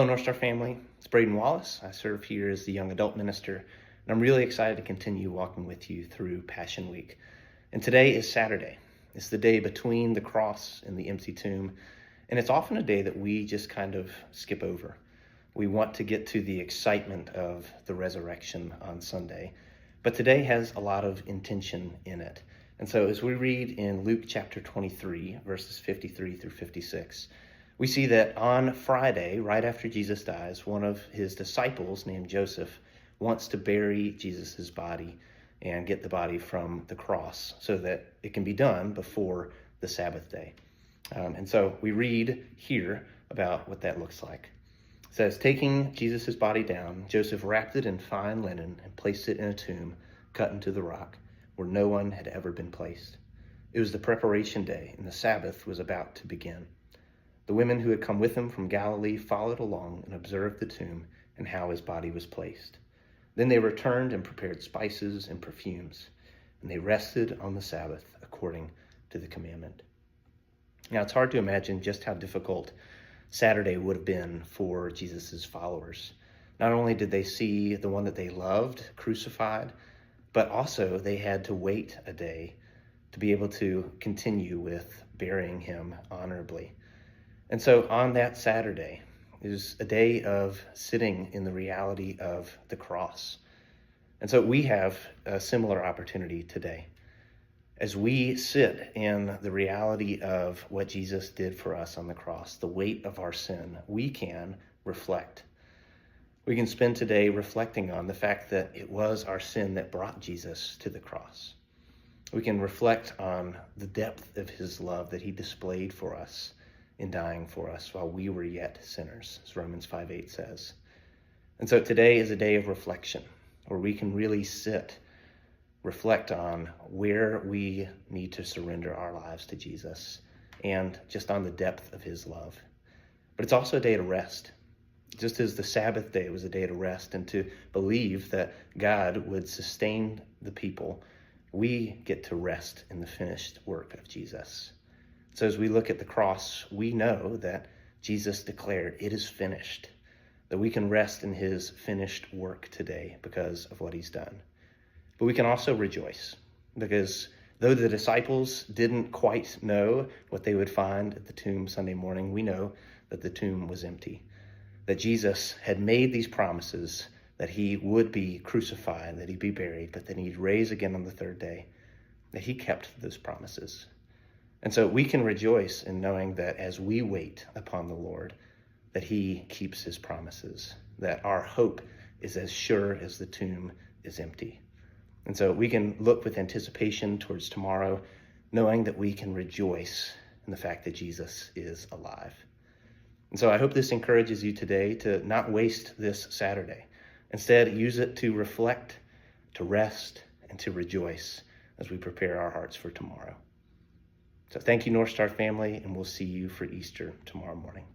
Hello, North Star family. It's Braeden Wallace. I serve here as the young adult minister, and I'm really excited to continue walking with you through Passion Week. And today is Saturday. It's the day between the cross and the empty tomb, and it's often a day that we just kind of skip over. We want to get to the excitement of the resurrection on Sunday, but today has a lot of intention in it. And so as we read in Luke chapter 23, verses 53 through 56, we see that on Friday, right after Jesus dies, one of his disciples named Joseph wants to bury Jesus's body and get the body from the cross so that it can be done before the Sabbath day. And so we read here about what that looks like. It says, taking Jesus's body down, Joseph wrapped it in fine linen and placed it in a tomb cut into the rock where no one had ever been placed. It was the preparation day, and the Sabbath was about to begin. The women who had come with him from Galilee followed along and observed the tomb and how his body was placed. Then they returned and prepared spices and perfumes, and they rested on the Sabbath according to the commandment. Now, it's hard to imagine just how difficult Saturday would have been for Jesus's followers. Not only did they see the one that they loved crucified, but also they had to wait a day to be able to continue with burying him honorably. And so on that Saturday is a day of sitting in the reality of the cross. And so we have a similar opportunity today. As we sit in the reality of what Jesus did for us on the cross, the weight of our sin, we can reflect. We can spend today reflecting on the fact that it was our sin that brought Jesus to the cross. We can reflect on the depth of his love that he displayed for us in dying for us while we were yet sinners, as Romans 5:8 says. And so today is a day of reflection where we can really reflect on where we need to surrender our lives to Jesus and just on the depth of his love. But it's also a day to rest. Just as the Sabbath day was a day to rest and to believe that God would sustain the people, we get to rest in the finished work of Jesus. So as we look at the cross, we know that Jesus declared, it is finished, that we can rest in his finished work today because of what he's done. But we can also rejoice because though the disciples didn't quite know what they would find at the tomb Sunday morning, we know that the tomb was empty, that Jesus had made these promises that he would be crucified, that he'd be buried, but that he'd rise again on the third day, that he kept those promises. And so we can rejoice in knowing that as we wait upon the Lord, that he keeps his promises, that our hope is as sure as the tomb is empty. And so we can look with anticipation towards tomorrow, knowing that we can rejoice in the fact that Jesus is alive. And so I hope this encourages you today to not waste this Saturday. Instead, use it to reflect, to rest, and to rejoice as we prepare our hearts for tomorrow. So thank you, North Star family, and we'll see you for Easter tomorrow morning.